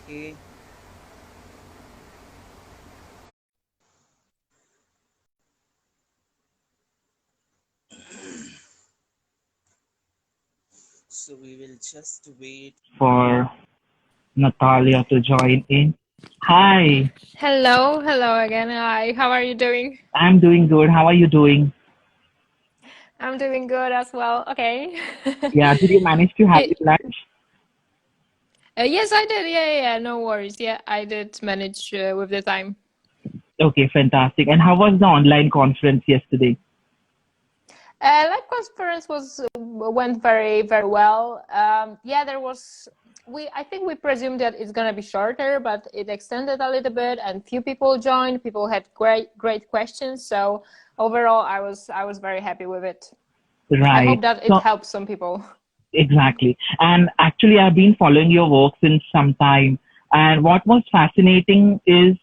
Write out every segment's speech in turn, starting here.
Okay. So we will just wait for Natalia to join in. Hi, Hello again. Hi, how are you doing? I'm doing good. How are you doing? I'm doing good as well. Okay. Yeah, did you manage to have It, your lunch? yes, I did. Yeah. No worries. Yeah, I did manage with the time. Okay, fantastic. And how was the online conference yesterday? Live conference went very well. Yeah, there was we. I think we presumed that it's gonna be shorter, but it extended a little bit, and few people joined. People had great questions. So overall, I was very happy with it. I Right. hope that it So helps some people. exactly. And actually, I've been following your work since some time. And what was fascinating is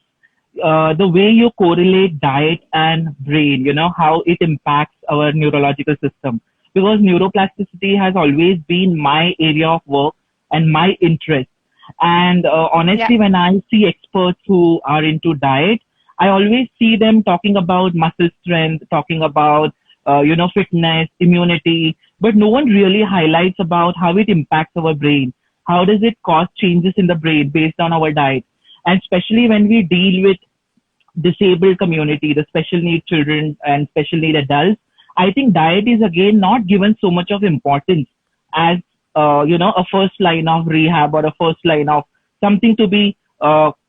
the way you correlate diet and brain, how it impacts our neurological system. Because neuroplasticity has always been my area of work and my interest. And Yeah. honestly, when I see experts who are into diet, I always see them talking about muscle strength, talking about, fitness, immunity, but no one really highlights about how it impacts our brain. How does it cause changes in the brain based on our diet? And especially when we deal with disabled community, the special need children and special need adults, I think diet is again not given so much of importance as a first line of rehab or a first line of something to be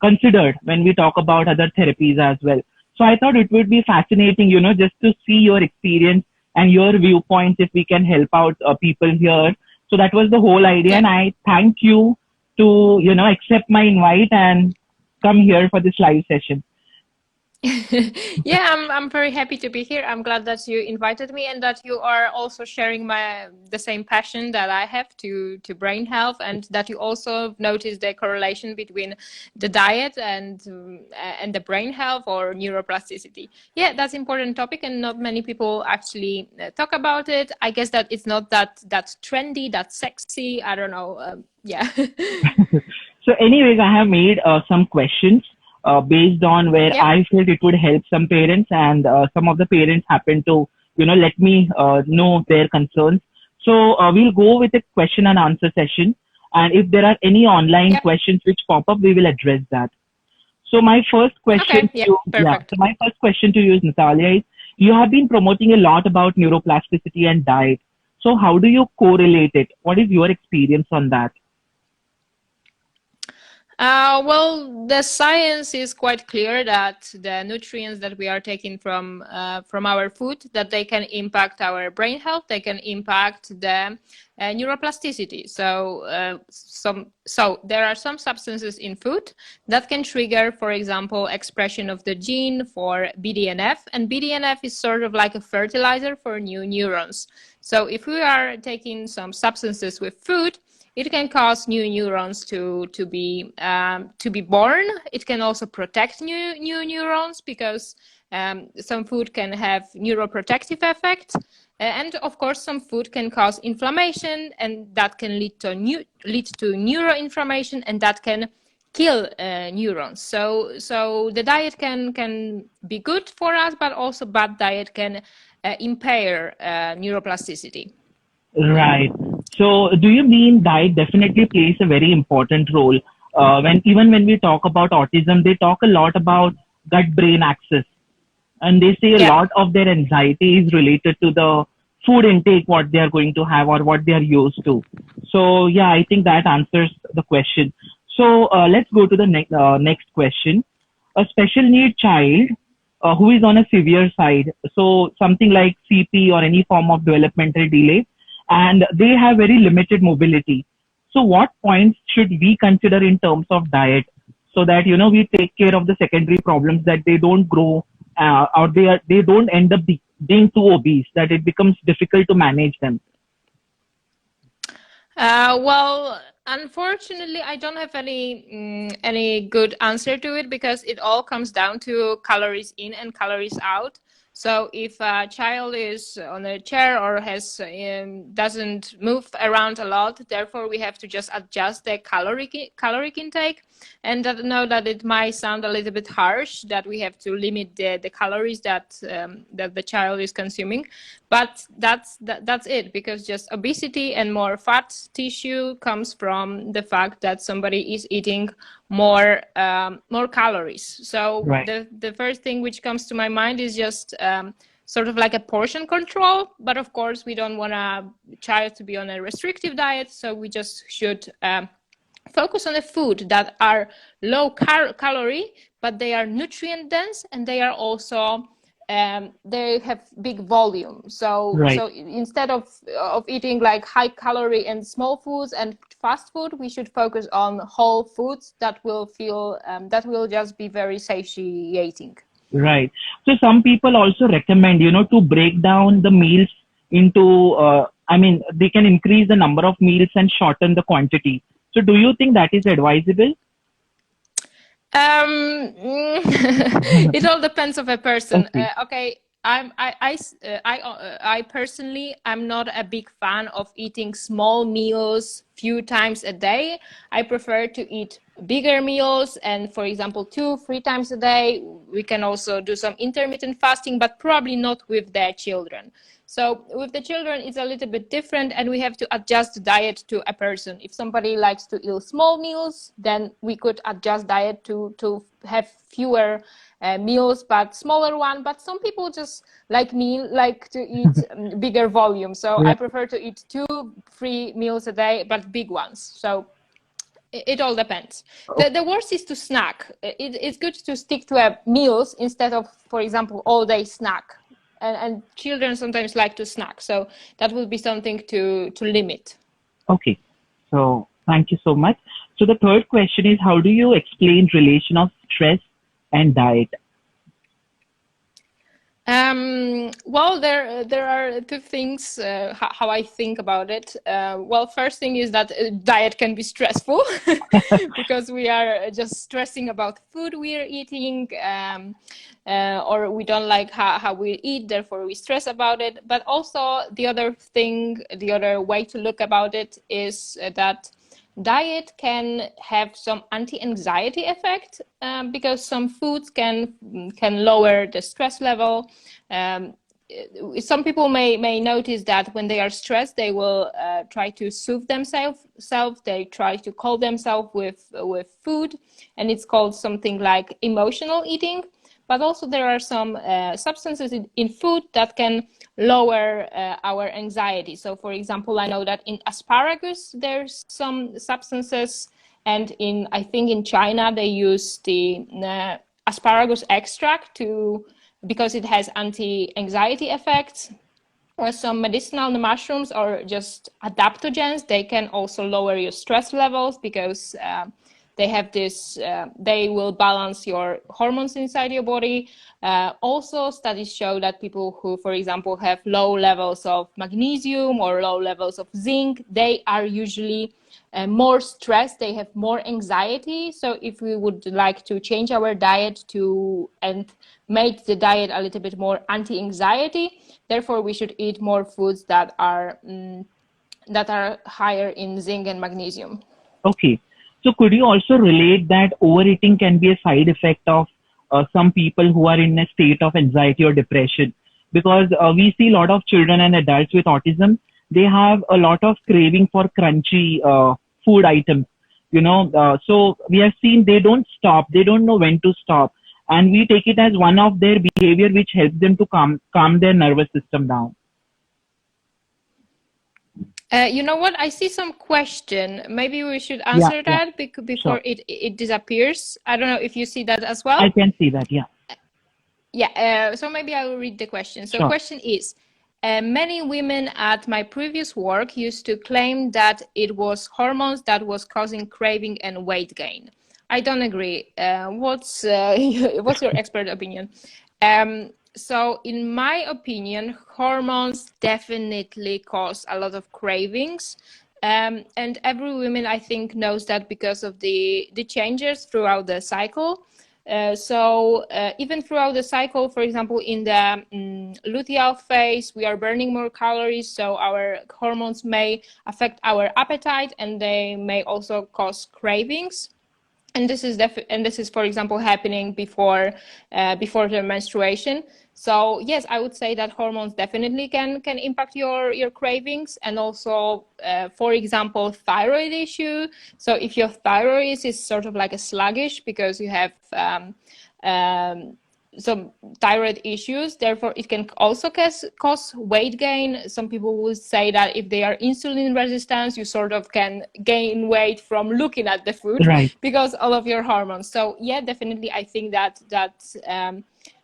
considered when we talk about other therapies as well. So I thought it would be fascinating, just to see your experience and your viewpoints if we can help out people here. So that was the whole idea, Yeah. and I thank you to accept my invite and come here for this live session. Yeah, I'm very happy to be here. I'm glad that you invited me and that you are also sharing the same passion that I have to brain health, and that you also notice the correlation between the diet and the brain health or neuroplasticity. Yeah, that's important topic, and not many people actually talk about it. I guess that it's not that trendy, that sexy. I don't know. Yeah. So, anyways, I have made some questions based on where Yeah. I felt it would help some parents, and some of the parents happen to, let me know their concerns. So, we'll go with a question and answer session. And if there are any online Yeah. questions which pop up, we will address that. So, my first question Okay. to Yeah. you, yeah. Perfect. So, my first question to you is, Natalia, is you have been promoting a lot about neuroplasticity and diet. So, how do you correlate it? What is your experience on that? Well, the science is quite clear that the nutrients that we are taking from our food, that they can impact our brain health, they can impact the neuroplasticity. So there are some substances in food that can trigger, for example, expression of the gene for BDNF, and BDNF is sort of like a fertilizer for new neurons. So if we are taking some substances with food, it can cause new neurons to be born. It can also protect new neurons because some food can have neuroprotective effect. And of course, some food can cause inflammation, and that can lead to neuroinflammation, and that can kill neurons. So the diet can be good for us, but also bad diet can impair neuroplasticity. Right. So, do you mean diet definitely plays a very important role? When we talk about autism, they talk a lot about gut-brain axis, and they say a Yeah. lot of their anxiety is related to the food intake, what they are going to have or what they are used to. So, yeah, I think that answers the question. So, let's go to the next question. A special need child who is on a severe side, so something like CP or any form of developmental delay, and they have very limited mobility. So, what points should we consider in terms of diet so that we take care of the secondary problems, that they don't grow or they don't end up being too obese, that it becomes difficult to manage them? Well, unfortunately, I don't have any good answer to it because it all comes down to calories in and calories out. So if a child is on a chair or doesn't move around a lot, therefore we have to just adjust the caloric intake. And I know that it might sound a little bit harsh, that we have to limit the calories that the child is consuming, but that's it, because just obesity and more fat tissue comes from the fact that somebody is eating more calories. So the first thing which comes to my mind is just sort of like a portion control. But of course, we don't want a child to be on a restrictive diet, so we just should focus on the food that are low calorie, but they are nutrient dense, and they are also they have big volume. So instead of eating like high calorie and small foods and fast food, we should focus on whole foods that will just be very satiating. Right. So some people also recommend, to break down the meals into, they can increase the number of meals and shorten the quantity. So do you think that is advisable? It all depends of a person. Okay. I personally, I'm not a big fan of eating small meals few times a day. I prefer to eat bigger meals, and for example 2-3 times a day. We can also do some intermittent fasting, but probably not with their children. So with the children, it's a little bit different, and we have to adjust the diet to a person. If somebody likes to eat small meals, then we could adjust diet to have fewer meals, but smaller one. But some people, just like me, like to eat bigger volume. So I prefer to eat 2-3 meals a day, but big ones. So it all depends. The worst is to snack. It's good to stick to meals instead of, for example, all day snack. And children sometimes like to snack, so that would be something to limit. Okay, so thank you so much. So the third question is, how do you explain relation of stress and diet? Well, there are two things how I think about it. Well, first thing is that diet can be stressful because we are just stressing about food we are eating, or we don't like how we eat, therefore we stress about it. But also the other way to look about it is that diet can have some anti-anxiety effect, because some foods can lower the stress level. Some people may notice that when they are stressed, they will try to soothe themselves. They try to calm themselves with food, and it's called something like emotional eating. But also there are some substances in food that can lower our anxiety. So for example, I know that in asparagus there's some substances, and I think in China they use the asparagus extract because it has anti-anxiety effects. Or some medicinal mushrooms or just adaptogens, they can also lower your stress levels because they have this, they will balance your hormones inside your body. Also, studies show that people who, for example, have low levels of magnesium or low levels of zinc, they are usually more stressed, they have more anxiety. So if we would like to change our diet and make the diet a little bit more anti-anxiety, therefore we should eat more foods that are higher in zinc and magnesium. Okay. So could you also relate that overeating can be a side effect of some people who are in a state of anxiety or depression? Because we see a lot of children and adults with autism, they have a lot of craving for crunchy food items, so we have seen they don't stop, they don't know when to stop. And we take it as one of their behavior which helps them to calm their nervous system down. You know what? I see some question. Maybe we should answer that before it disappears. I don't know if you see that as well. I can see that, yeah. Yeah, so maybe I will read the question. So question is, many women at my previous work used to claim that it was hormones that was causing craving and weight gain. I don't agree. What's your expert opinion? So in my opinion, hormones definitely cause a lot of cravings. And every woman, I think, knows that because of the changes throughout the cycle. Even throughout the cycle, for example, in the luteal phase, we are burning more calories, so our hormones may affect our appetite, and they may also cause cravings. And this is, for example, happening before the menstruation. So yes, I would say that hormones definitely can impact your cravings, and also, for example, thyroid issue. So if your thyroid is sort of like a sluggish because you have some thyroid issues, therefore it can also cause weight gain. Some people will say that if they are insulin resistant, you sort of can gain weight from looking at the food, Right. because all of your hormones. So yeah, definitely I think that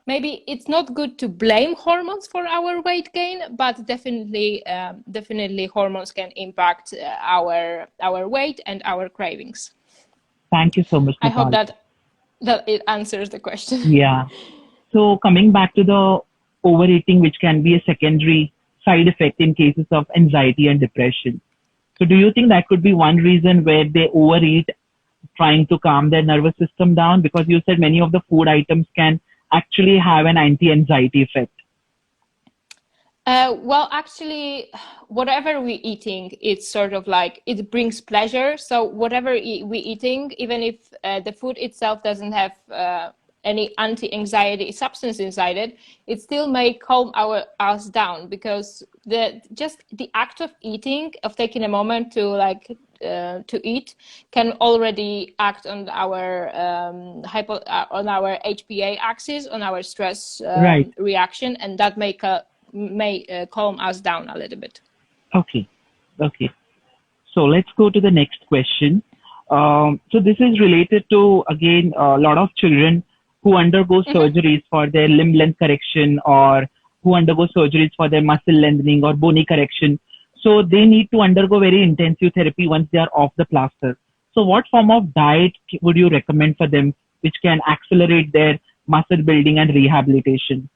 maybe it's not good to blame hormones for our weight gain, but definitely hormones can impact our weight and our cravings. Thank you so much, I hope Natalia. that it answers the question. Yeah. So coming back to the overeating, which can be a secondary side effect in cases of anxiety and depression. So do you think that could be one reason where they overeat, trying to calm their nervous system down? Because you said many of the food items can actually have an anti-anxiety effect. Well, actually, whatever we're eating, it's sort of like it brings pleasure. So whatever we're eating, even if the food itself doesn't have any anti-anxiety substance inside it, it still may calm us down, because just the act of eating, of taking a moment to eat, can already act on our on our HPA axis, on our stress Right. reaction, and that may calm us down a little bit. Okay. Okay. So let's go to the next question. So this is related to, again, a lot of children who undergo surgeries for their limb length correction, or who undergo surgeries for their muscle lengthening or bony correction. So they need to undergo very intensive therapy once they are off the plaster. So what form of diet would you recommend for them, which can accelerate their muscle building and rehabilitation?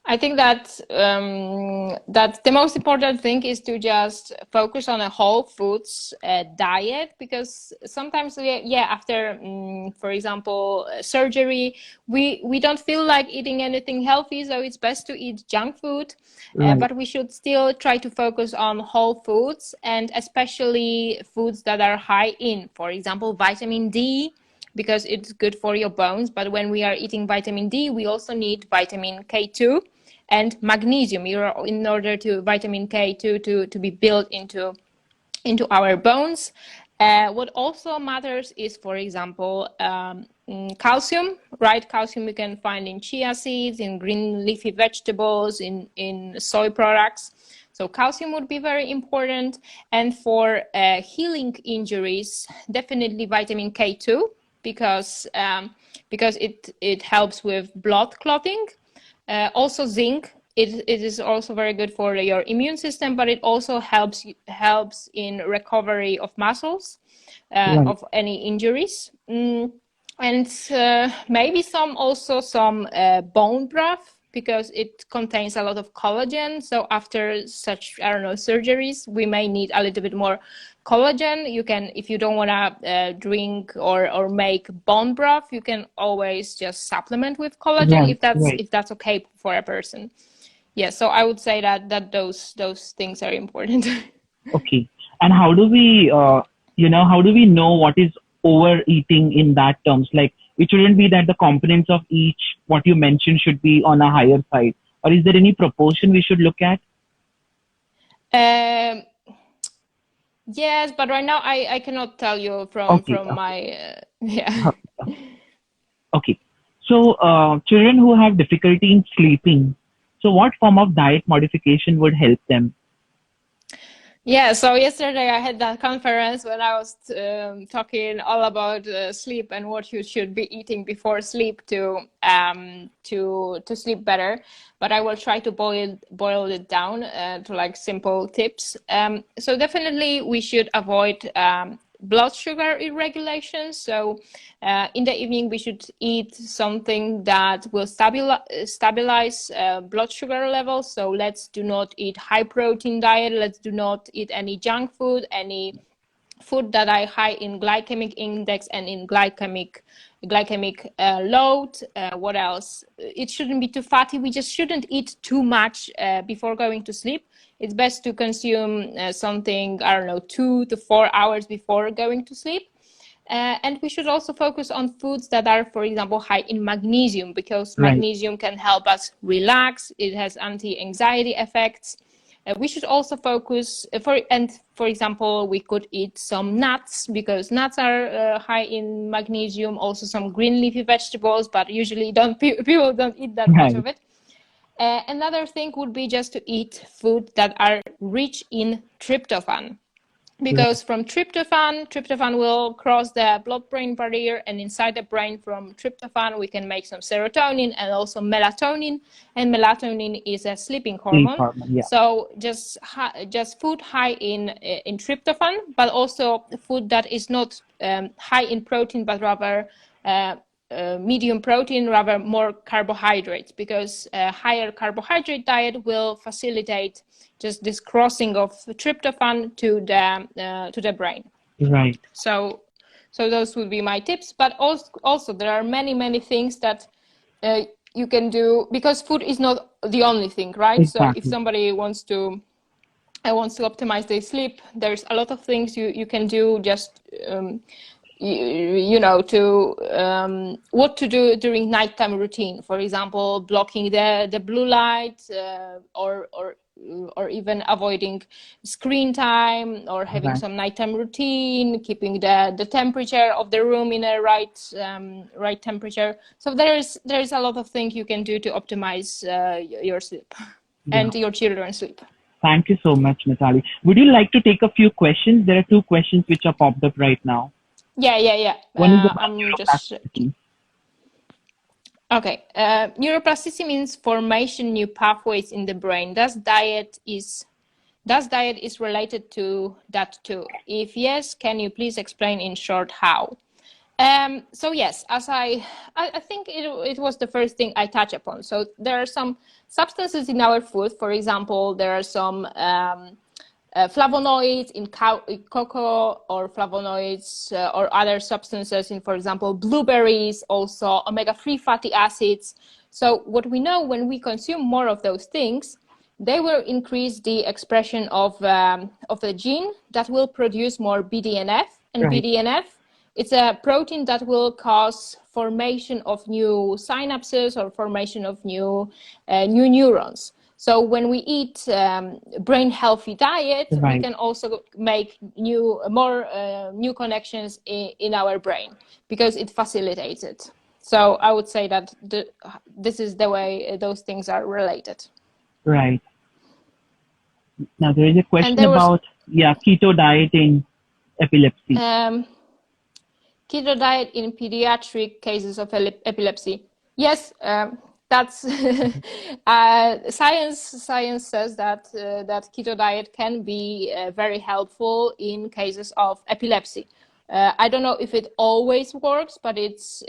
I think that that the most important thing is to just focus on a whole foods diet, because sometimes after for example surgery, we don't feel like eating anything healthy, so it's best to eat junk food. Right. But we should still try to focus on whole foods, and especially foods that are high in, for example, vitamin D, because it's good for your bones. But when we are eating vitamin D, we also need vitamin K2 and magnesium in order to vitamin K2 to be built into our bones. What also matters is, for example, calcium, right? Calcium you can find in chia seeds, in green leafy vegetables, in soy products. So calcium would be very important. And for healing injuries, definitely vitamin K2, because it helps with blood clotting. Also zinc, it is also very good for your immune system, but it also helps in recovery of muscles, Right. of any injuries. And maybe some bone broth, because it contains a lot of collagen. So after such, I don't know, surgeries, we may need a little bit more collagen. You can, if you don't want to drink or make bone broth, you can always just supplement with collagen, Right. if that's okay for a person. Yeah, so I would say that those things are important. Okay. And how do we, how do we know what is overeating in that terms? Like, it shouldn't be that the components of each, what you mentioned, should be on a higher side. Or is there any proportion we should look at? Yes, but right now I cannot tell you Okay. from my yeah. Okay. So, children who have difficulty in sleeping, so what form of diet modification would help them? Yeah, so yesterday I had that conference when I was talking all about sleep and what you should be eating before sleep to sleep better. But I will try to boil it down to like simple tips. So definitely we should avoid blood sugar irregulation. So in the evening we should eat something that will stabilize blood sugar levels. So let's do not eat high protein diet. Let's do not eat any junk food, any food that are high in glycemic index and in glycemic load. What else? It shouldn't be too fatty. We just shouldn't eat too much before going to sleep. It's best to consume something, I don't know, 2 to 4 hours before going to sleep. And we should also focus on foods that are, for example, high in magnesium, because magnesium can help us relax. It has anti-anxiety effects. We should also focus for example, we could eat some nuts, because nuts are high in magnesium. Also some green leafy vegetables, but usually people don't eat that much of it. Another thing would be just to eat food that are rich in tryptophan. Because from tryptophan will cross the blood-brain barrier, and inside the brain from tryptophan we can make some serotonin and also melatonin, and melatonin is a sleeping hormone. So just food high in tryptophan, but also food that is not high in protein, but rather medium protein, rather more carbohydrates, because a higher carbohydrate diet will facilitate just this crossing of tryptophan to the brain. Right. So those would be my tips. But also there are many things that you can do, because food is not the only thing, right? Exactly. So if somebody wants to optimize their sleep, there's a lot of things you can do. Just what to do during nighttime routine. For example, blocking the blue light, or even avoiding screen time, or having some nighttime routine, keeping the temperature of the room in a right temperature. So there's a lot of things you can do to optimize your sleep and your children's sleep. Thank you so much, Natalia. Would you like to take a few questions? There are 2 questions which are popped up right now. Yeah. One is about neuroplasticity. Okay. Neuroplasticity means formation new pathways in the brain. Does diet is related to that too? If yes, can you please explain in short how? So yes, as I think it was the first thing I touched upon. So there are some substances in our food. For example, there are some flavonoids in cocoa, or flavonoids or other substances in, for example, blueberries, also omega-3 fatty acids. So what we know, when we consume more of those things, they will increase the expression of the gene that will produce more BDNF. And BDNF, it's a protein that will cause formation of new synapses or formation of new neurons. So when we eat brain healthy diet, we can also make new connections in our brain, because it facilitates it. So I would say that this is the way those things are related. Right. Now there is a question about keto diet in epilepsy. Keto diet in pediatric cases of epilepsy. Yes, that's science says that keto diet can be very helpful in cases of epilepsy. I don't know if it always works, but it's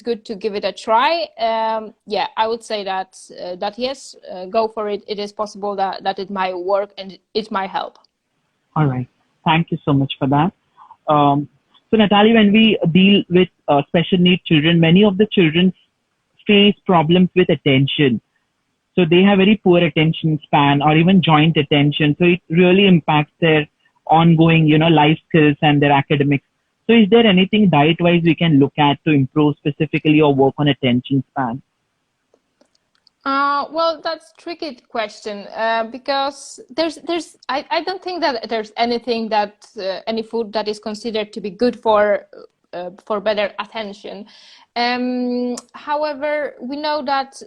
good to give it a try. I would say that yes, go for it. It is possible that it might work and it might help. All right. Thank you so much for that. So Natalia, when we deal with special need children, many of the children face problems with attention. So they have very poor attention span, or even joint attention. So it really impacts their ongoing, life skills and their academics. So is there anything diet-wise we can look at to improve specifically or work on attention span? Well, that's a tricky question, because I don't think that there's anything that any food that is considered to be good for better attention. However, we know that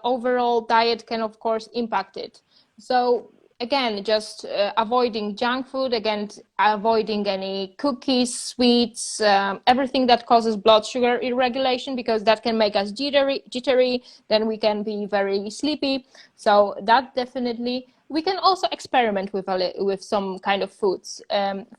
overall diet can, of course, impact it. So again, just avoiding junk food, again, avoiding any cookies, sweets, everything that causes blood sugar irregulation, because that can make us jittery, then we can be very sleepy. So that definitely. We can also experiment with some kind of foods.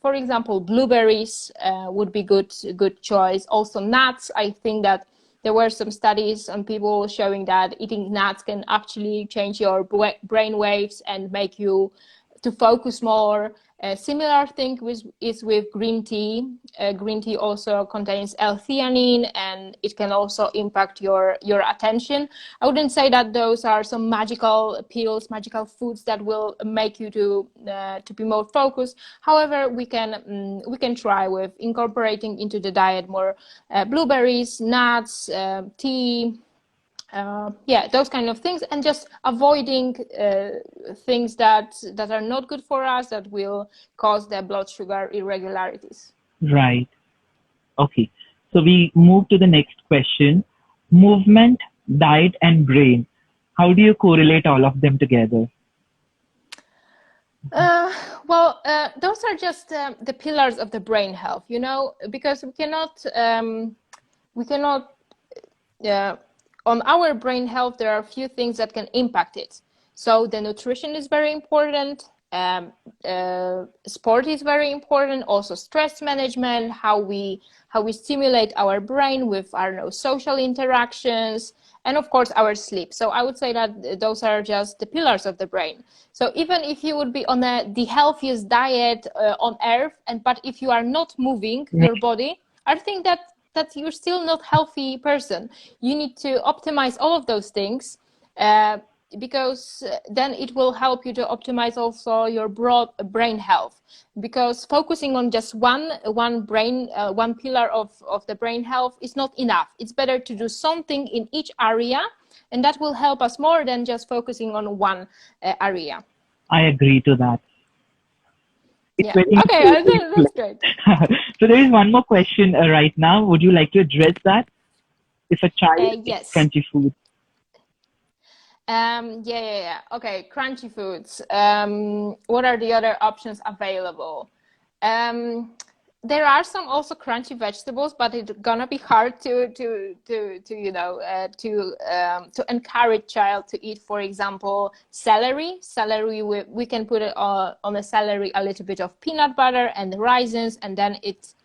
For example, blueberries would be good choice. Also nuts. I think that there were some studies on people showing that eating nuts can actually change your brain waves and make you to focus more. A similar thing is with green tea. Green tea also contains L-theanine, and it can also impact your attention. I wouldn't say that those are some magical pills, magical foods that will make you to be more focused. However, we can try with incorporating into the diet more blueberries, nuts, tea. Yeah, those kind of things, and just avoiding things that are not good for us, that will cause the blood sugar irregularities. Right. Okay. So we move to the next question. Movement, diet, and brain. How do you correlate all of them together? Well, those are just the pillars of the brain health, because we cannot on our brain health, there are a few things that can impact it. So the nutrition is very important. Sport is very important. Also, stress management, how we stimulate our brain with our social interactions, and of course our sleep. So I would say that those are just the pillars of the brain. So even if you would be on the healthiest diet on earth, but if you are not moving your body, I think that you're still not healthy person. You need to optimize all of those things, because then it will help you to optimize also your broad brain health. Because focusing on just one pillar of the brain health is not enough. It's better to do something in each area, and that will help us more than just focusing on one area. I agree to that. Yeah. Okay, that's great. So there is one more question right now. Would you like to address that? If a child yes. eats crunchy food. Yeah. Okay, crunchy foods. What are the other options available? There are some also crunchy vegetables, but it's gonna be hard to encourage child to eat. For example, celery. Celery, we can put it on a celery a little bit of peanut butter and raisins, and then it's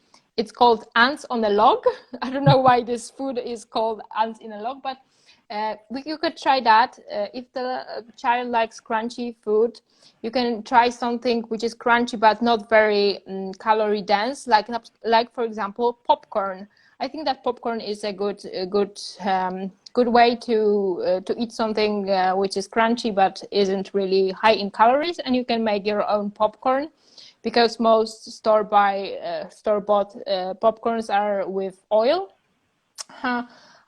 called ants on a log. I don't know why this food is called ants in a log, but you could try that. If the child likes crunchy food, you can try something which is crunchy but not very calorie dense, like for example popcorn. I think that popcorn is a good way to eat something which is crunchy but isn't really high in calories, and you can make your own popcorn, because most store-bought popcorns are with oil.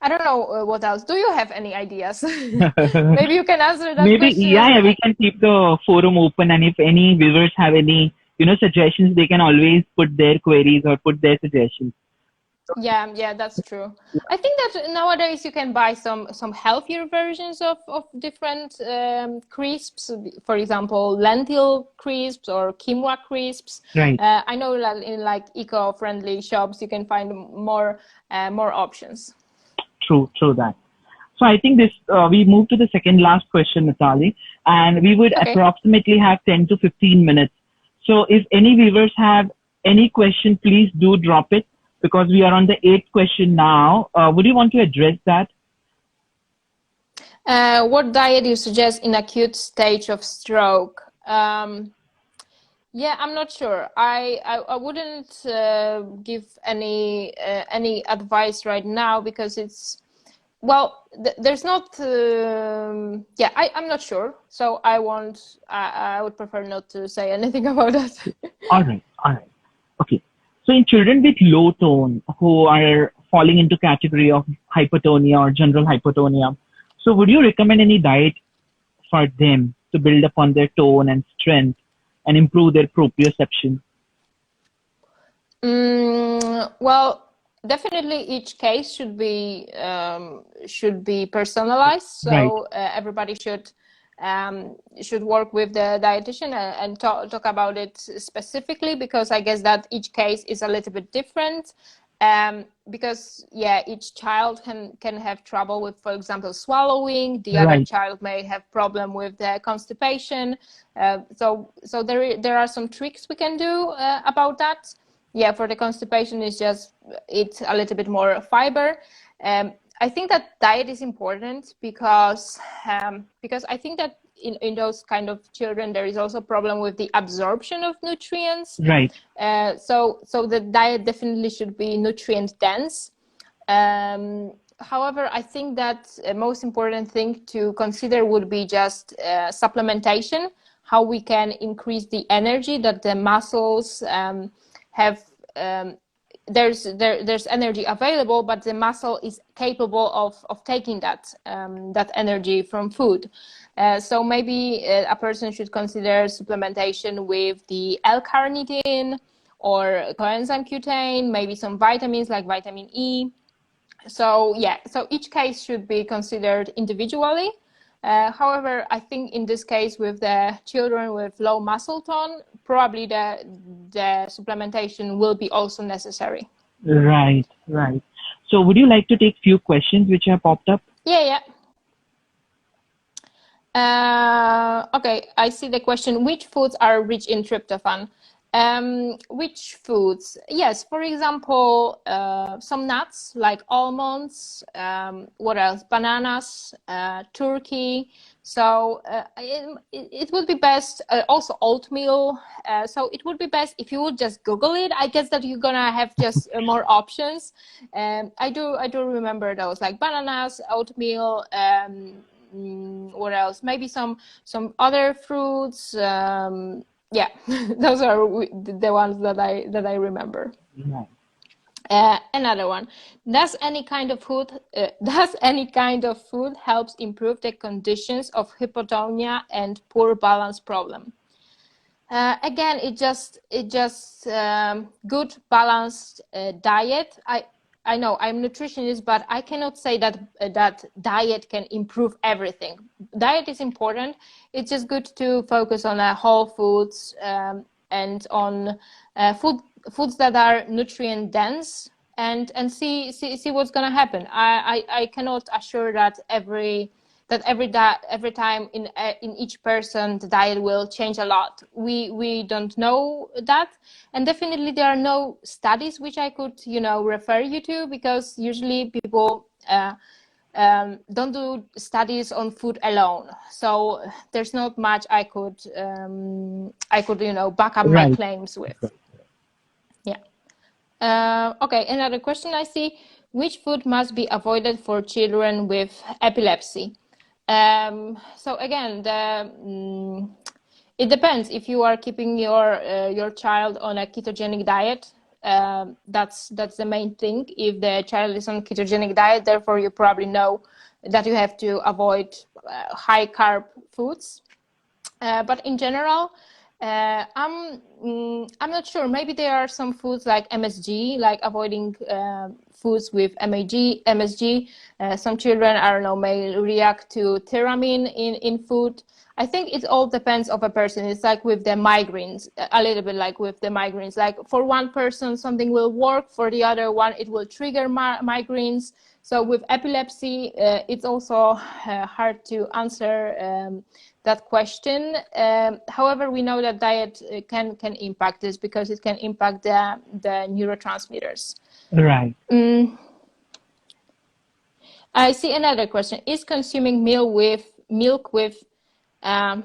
I don't know what else. Do you have any ideas? Maybe you can answer that question. Yeah, we can keep the forum open, and if any viewers have any, suggestions, they can always put their queries or put their suggestions. Yeah, that's true. I think that nowadays you can buy some healthier versions of different crisps. For example, lentil crisps or quinoa crisps. Right. I know that in like eco-friendly shops you can find more options. True that. So I think we move to the second last question, Natalia, and we would approximately have 10 to 15 minutes. So if any viewers have any question, please do drop it, because we are on the 8th question now. Would you want to address that? What diet do you suggest in acute stage of stroke? Yeah, I'm not sure. I wouldn't give any advice right now, because there's not. I'm not sure. So I would prefer not to say anything about that. All right. Okay. So in children with low tone who are falling into category of hypotonia or general hypotonia, so would you recommend any diet for them to build upon their tone and strength and improve their proprioception? Well, definitely each case should be personalized. So everybody should work with the dietitian and talk about it specifically, because I guess that each case is a little bit different. Because each child can have trouble with, for example, swallowing. The other child may have problem with the constipation. So there are some tricks we can do about that. Yeah, for the constipation, it's just eat a little bit more fiber. I think that diet is important because I think that in those kind of children, there is also a problem with the absorption of nutrients. Right. So the diet definitely should be nutrient dense. However, I think that the most important thing to consider would be just supplementation, how we can increase the energy that the muscles have. There's energy available, but the muscle is capable of taking that energy from food. So maybe a person should consider supplementation with the L-carnitine or coenzyme Q10, maybe some vitamins like vitamin E. So yeah, so each case should be considered individually. However, I think in this case with the children with low muscle tone, probably the supplementation will be also necessary. Right. So would you like to take few questions which have popped up? Yeah. Okay, I see the question, which foods are rich in tryptophan? Which foods? Yes, for example, some nuts like almonds, what else? Bananas, turkey. So it would be best, also oatmeal. So it would be best if you would just Google it. I guess that you're gonna have just more options. I do remember those, like bananas, oatmeal, what else? Maybe some other fruits. Yeah, those are the ones that I remember. Yeah. Another one. Does any kind of food helps improve the conditions of hypotonia and poor balance problem? Again, it just good balanced diet. I know I'm a nutritionist, but I cannot say that that diet can improve everything. Diet is important. It's just good to focus on whole foods and on foods that are nutrient dense, and see what's gonna happen. I cannot assure that every time in each person the diet will change a lot. We don't know that, and definitely there are no studies which I could refer you to, because usually people don't do studies on food alone. So there's not much I could back up my claims with. Yeah. Okay, another question I see. Which food must be avoided for children with epilepsy? So again, it depends. If you are keeping your child on a ketogenic diet, that's the main thing. If the child is on ketogenic diet, therefore you probably know that you have to avoid high carb foods. But in general, I'm not sure. Maybe there are some foods like MSG, like avoiding foods with MSG. Some children, I don't know, may react to thiamine in food. I think it all depends of a person. It's like with the migraines, a little bit like with the migraines. Like for one person, something will work. For the other one, it will trigger migraines. So with epilepsy, it's also hard to answer that question. However, we know that diet can impact this, because it can impact the neurotransmitters. Right. I see another question. Is consuming milk with a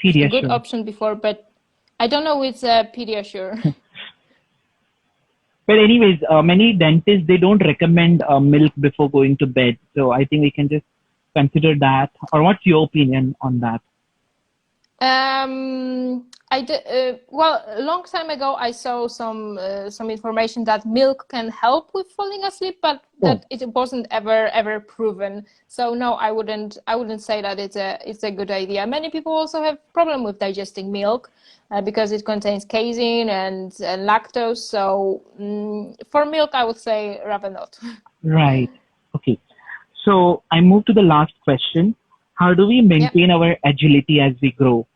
good option before, but I don't know it's Pediasure. But anyways, many dentists, they don't recommend milk before going to bed. So I think we can just consider that. Or what's your opinion on that? Well, a long time ago, I saw some information that milk can help with falling asleep, but that it wasn't ever proven. So no, I wouldn't say that it's a good idea. Many people also have problem with digesting milk because it contains casein and lactose. So for milk, I would say rather not. Right. Okay. So I move to the last question. How do we maintain our agility as we grow?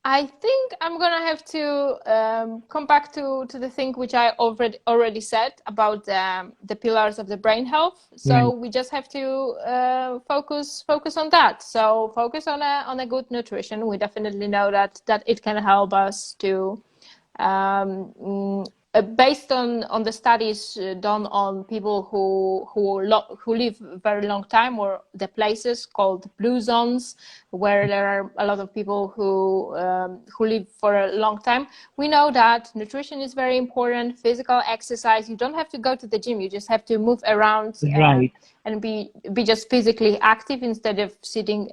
I think I'm gonna have to come back to the thing which I already said about the pillars of the brain health. So we just have to focus on that. So focus on a good nutrition. We definitely know that it can help us to based on the studies done on people who live very long time, or the places called blue zones, where there are a lot of people who live for a long time, we know that nutrition is very important. Physical exercise, you don't have to go to the gym, you just have to move around, Right. and be just physically active instead of sitting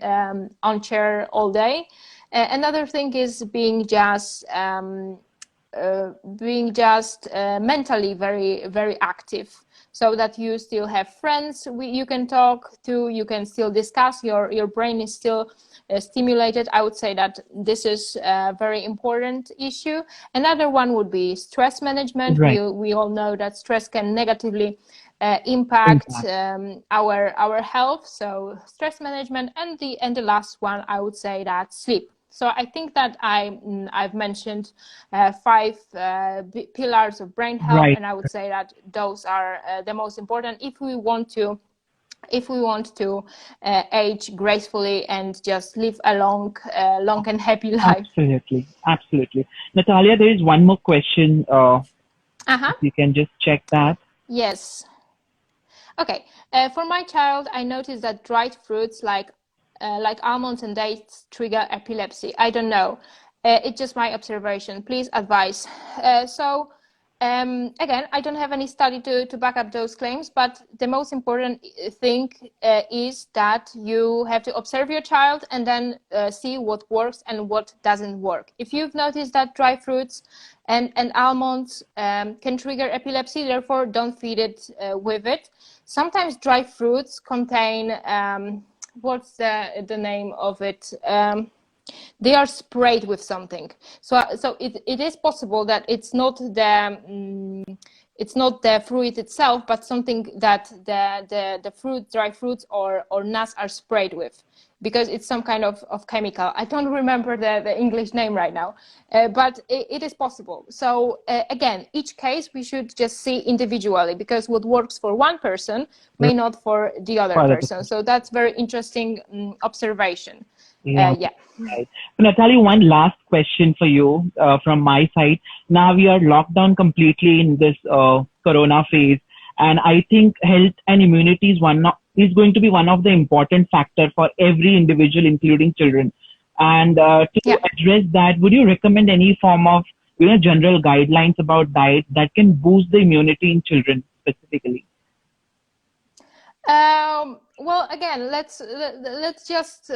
on chair all day. Another thing is being just mentally very active, so that you still have friends you can talk to, you can still discuss, your brain is still stimulated. I would say that this is a very important issue. Another one would be stress management. Right. We all know that stress can negatively impact our health, so stress management. And the last one, I would say that sleep. So I think that I've mentioned 5 pillars of brain health, Right. and I would say that those are the most important if we want to age gracefully and just live a long and happy life. Absolutely. Natalia, there is one more question. Uh-huh. If you can just check that. Yes. Okay. For my child, I noticed that dried fruits like almonds and dates trigger epilepsy. I don't know. It's just my observation. Please advise. Again, I don't have any study to back up those claims, but the most important thing is that you have to observe your child and then see what works and what doesn't work. If you've noticed that dry fruits and almonds can trigger epilepsy, therefore don't feed it with it. Sometimes dry fruits contain what's the name of it? They are sprayed with something. So it is possible that it's not the fruit itself, but something that the dry fruits or nuts are sprayed with, because it's some kind of chemical. I don't remember the English name right now, but it is possible. So again, each case we should just see individually, because what works for one person may not for the other person. So that's very interesting observation. Yeah. Yeah. Right. So Natalie, one last question for you from my side. Now we are locked down completely in this corona phase, and I think health and immunity is going to be one of the important factor for every individual, including children. And to address that, would you recommend any form of general guidelines about diet that can boost the immunity in children specifically? Well, again, let's just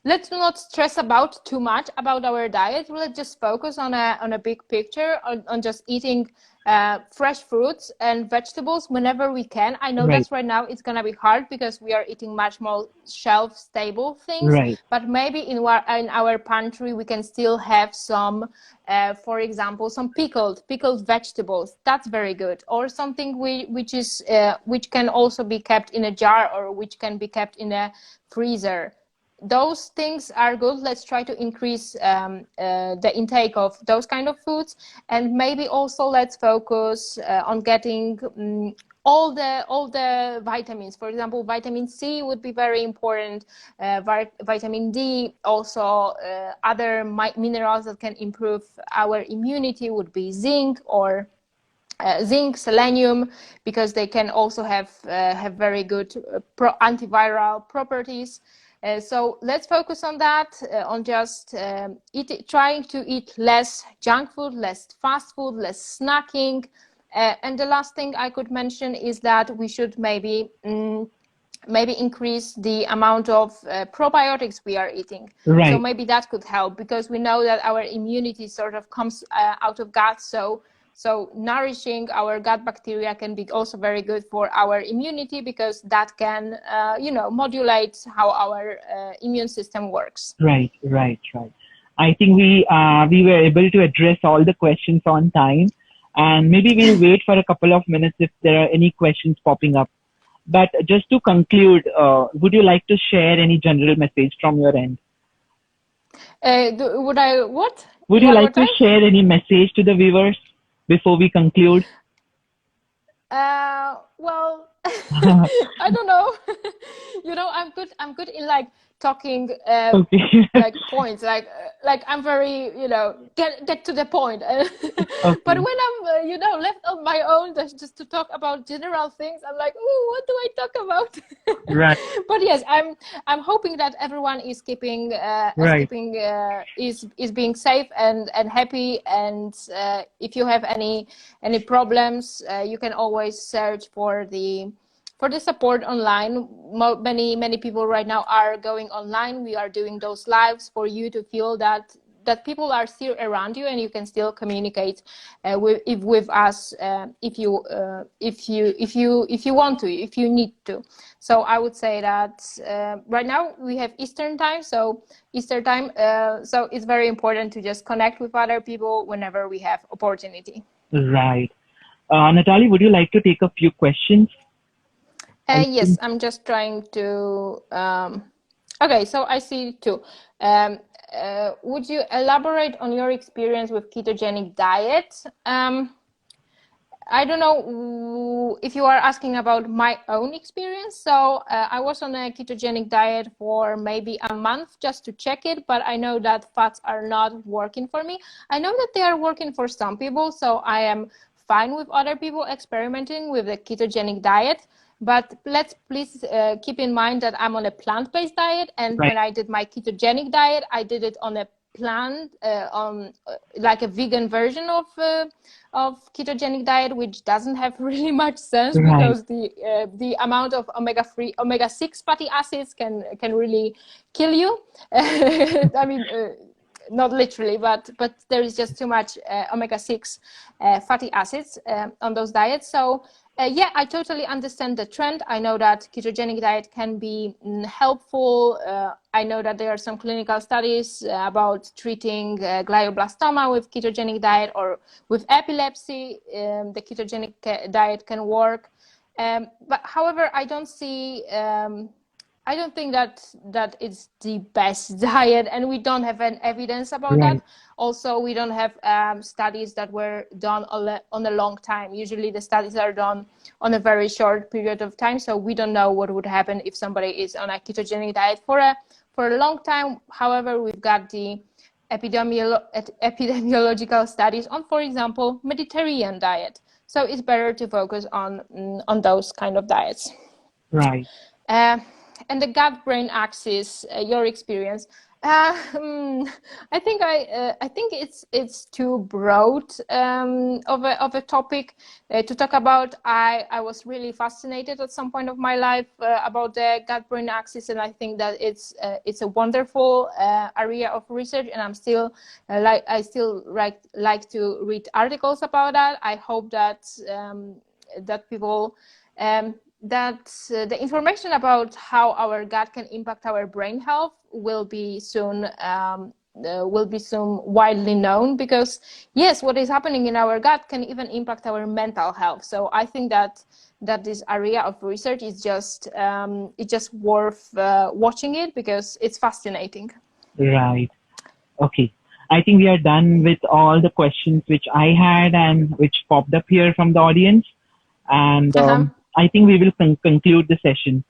let's not stress about too much about our diet. Let's just focus on a big picture, on just eating fresh fruits and vegetables whenever we can. I know that right now it's gonna be hard because we are eating much more shelf-stable things. Right. But maybe in our pantry we can still have some, for example, some pickled vegetables. That's very good. Or something which can also be kept in a jar, or which can be kept in a freezer. Those things are good. Let's try to increase the intake of those kind of foods, and maybe also let's focus on getting all the vitamins. For example, vitamin C would be very important. Vitamin D, also other minerals that can improve our immunity would be zinc, or zinc, selenium, because they can also have very good antiviral properties. So let's focus on that, on just trying to eat less junk food, less fast food, less snacking. And the last thing I could mention is that we should maybe increase the amount of probiotics we are eating. Right. So maybe that could help, because we know that our immunity sort of comes out of gut. So nourishing our gut bacteria can be also very good for our immunity, because that can, modulate how our immune system works. Right. I think we were able to address all the questions on time, and maybe we'll wait for a couple of minutes if there are any questions popping up. But just to conclude, would you like to share any general message from your end? Would I what? Would you like to share any message to the viewers before we conclude? Well, I don't know. I'm good in like talking Okay. like points, like I'm very, get to the point. But Okay. when I'm left on my own just to talk about general things, I'm like, oh, what do I talk about? Right. But yes, I'm hoping that everyone is keeping Right. is being safe and happy. And if you have any problems, you can always search for the support online. Many people right now are going online. We are doing those lives for you to feel that people are still around you and you can still communicate with us if you want to, if you need to. So I would say that right now we have Eastern time, so so it's very important to just connect with other people whenever we have opportunity. Right. Natalie, would you like to take a few questions? Yes, I'm just trying to. Okay, so I see two. Would you elaborate on your experience with ketogenic diet? I don't know if you are asking about my own experience. So I was on a ketogenic diet for maybe a month just to check it, but I know that fats are not working for me. I know that they are working for some people, so I am fine with other people experimenting with the ketogenic diet. But let's please keep in mind that I'm on a plant-based diet, and Right. when I did my ketogenic diet, I did it on a plant, on like a vegan version of ketogenic diet, which doesn't have really much sense Right. because the amount of omega-6 fatty acids can really kill you. I mean, not literally, but there is just too much omega-6 fatty acids on those diets. So yeah, I totally understand the trend. I know that ketogenic diet can be helpful. I know that there are some clinical studies about treating glioblastoma with ketogenic diet, or with epilepsy. The ketogenic diet can work. But however, I don't see. I don't think that it's the best diet, and we don't have an evidence about Right. that. Also, we don't have studies that were done on a long time. Usually the studies are done on a very short period of time, so we don't know what would happen if somebody is on a ketogenic diet for a long time. However, we've got the epidemiological studies on, for example, Mediterranean diet. So it's better to focus on those kind of diets. Right. And the gut-brain axis, your experience. I think it's too broad of a topic to talk about. I was really fascinated at some point of my life about the gut-brain axis, and I think that it's a wonderful area of research. And I'm still like to read articles about that. I hope that that people. That the information about how our gut can impact our brain health will be soon widely known, because yes, what is happening in our gut can even impact our mental health. So I think that this area of research is just it's just worth watching it, because it's fascinating. Right. Okay. I think we are done with all the questions which I had and which popped up here from the audience. And I think we will conclude the session.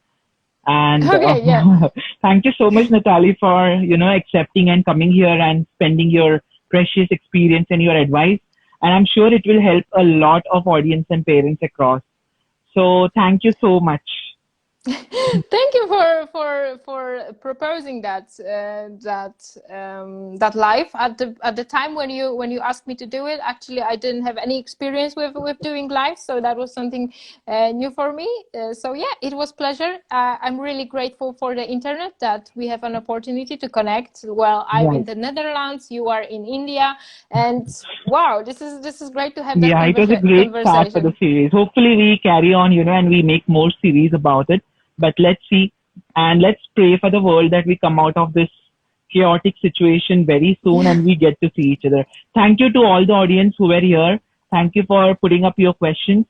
And okay, yeah. Thank you so much, Natalie, for accepting and coming here and spending your precious experience and your advice. And I'm sure it will help a lot of audience and parents across. So thank you so much. Thank you for proposing that live at the time when you asked me to do it. Actually, I didn't have any experience with doing live, so that was something new for me. So yeah, it was pleasure. I'm really grateful for the internet, that we have an opportunity to connect. Well, I'm in the Netherlands, you are in India, and wow, this is great to have that it was a great start for the series. Hopefully we carry on, and we make more series about it. But let's see, and let's pray for the world that we come out of this chaotic situation very soon and we get to see each other. Thank you to all the audience who were here. Thank you for putting up your questions.